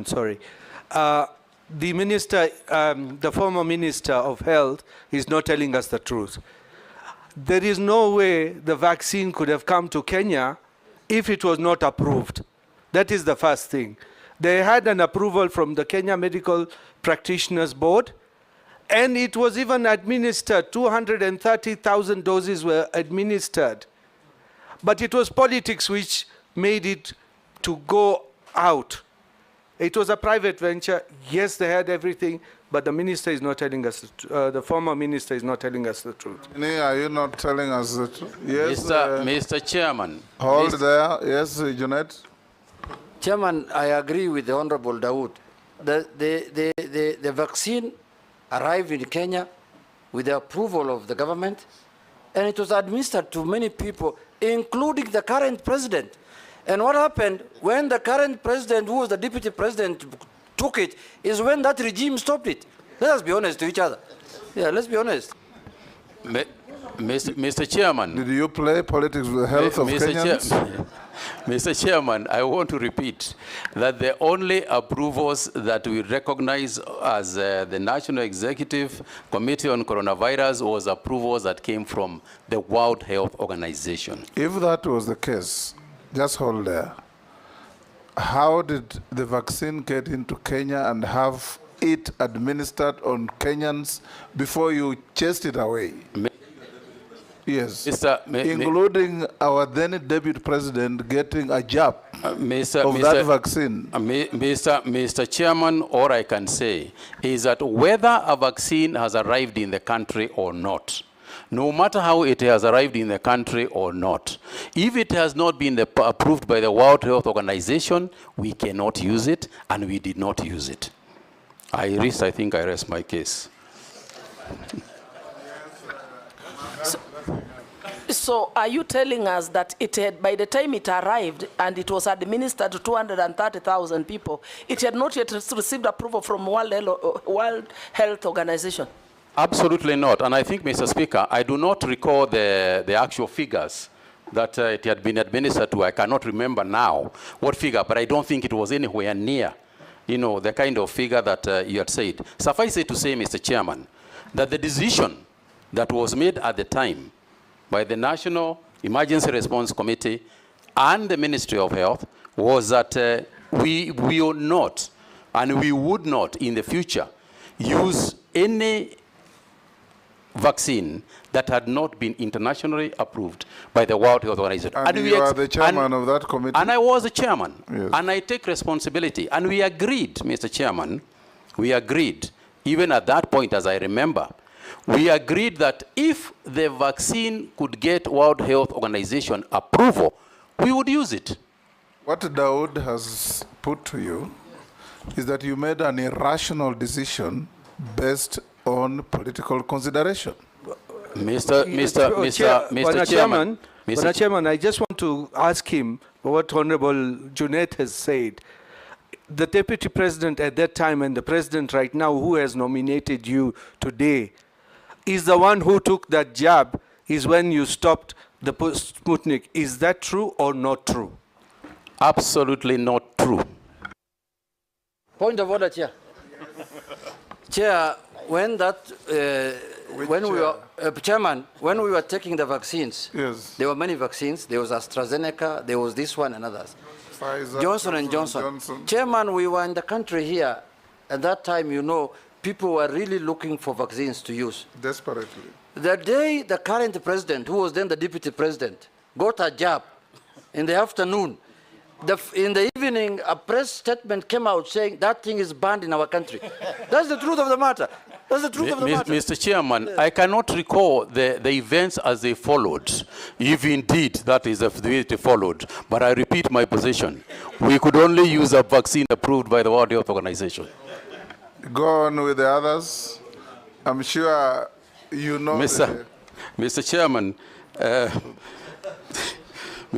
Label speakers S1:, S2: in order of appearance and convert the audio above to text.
S1: Sorry. The minister, the former minister of health is not telling us the truth. There is no way the vaccine could have come to Kenya if it was not approved. That is the first thing. They had an approval from the Kenya Medical Practitioners Board, and it was even administered. 230,000 doses were administered. But it was politics which made it to go out. It was a private venture. Yes, they had everything, but the minister is not telling us, the former minister is not telling us the truth.
S2: Are you not telling us the truth? Yes,
S3: Mr. Chairman.
S2: Hold there. Yes, Junet.
S4: Chairman, I agree with the Honorable Dawood. The vaccine arrived in Kenya with the approval of the government, and it was administered to many people, including the current president. And what happened when the current president, who was the deputy president, took it, is when that regime stopped it. Let us be honest to each other. Yeah, let's be honest.
S3: Mr. Chairman.
S2: Did you play politics with the health of Kenyans?
S3: Mr. Chairman, I want to repeat that the only approvals that we recognize as the National Executive Committee on Coronavirus was approvals that came from the World Health Organization.
S2: If that was the case, just hold there. How did the vaccine get into Kenya and have it administered on Kenyans before you chased it away? Yes, including our then deputy president getting a jab of that vaccine.
S3: Mr. Chairman, all I can say is that whether a vaccine has arrived in the country or not, no matter how it has arrived in the country or not, if it has not been approved by the World Health Organization, we cannot use it, and we did not use it. I think I rest my case.
S5: So are you telling us that it had, by the time it arrived and it was administered to 230,000 people, it had not yet received approval from World Health Organization?
S3: Absolutely not. And I think, Mr. Speaker, I do not recall the actual figures that it had been administered to. I cannot remember now what figure, but I don't think it was anywhere near, the kind of figure that you had said. Suffice it to say, Mr. Chairman, that the decision that was made at the time by the National Emergency Response Committee and the Ministry of Health was that we will not, and we would not in the future, use any vaccine that had not been internationally approved by the World Health Organization.
S2: And you are the chairman of that committee?
S3: And I was the chairman.
S2: Yes.
S3: And I take responsibility. And we agreed, Mr. Chairman, we agreed, even at that point, as I remember, we agreed that if the vaccine could get World Health Organization approval, we would use it.
S2: What Dawood has put to you is that you made an irrational decision based on political consideration.
S3: Mr.
S1: Chairman, I just want to ask him what Honorable Junet has said. The Deputy President at that time and the President right now, who has nominated you today, is the one who took that jab, is when you stopped the Sputnik. Is that true or not true?
S3: Absolutely not true.
S4: Point of order, Chair. Chair, when that, Chairman, when we were taking the vaccines,
S2: yes,
S4: there were many vaccines. There was AstraZeneca, there was this one and others.
S2: Pfizer,
S4: Johnson & Johnson. Chairman, we were in the country here. At that time, people were really looking for vaccines to use.
S2: Desperately.
S4: The day the current president, who was then the deputy president, got a jab in the afternoon, in the evening, a press statement came out saying that thing is banned in our country. That's the truth of the matter. That's the truth of the matter.
S3: Mr. Chairman, I cannot recall the events as they followed, if indeed that is the way they followed. But I repeat my position. We could only use a vaccine approved by the World Health Organization.
S2: Go on with the others. I'm sure you know.
S3: Mr. Chairman,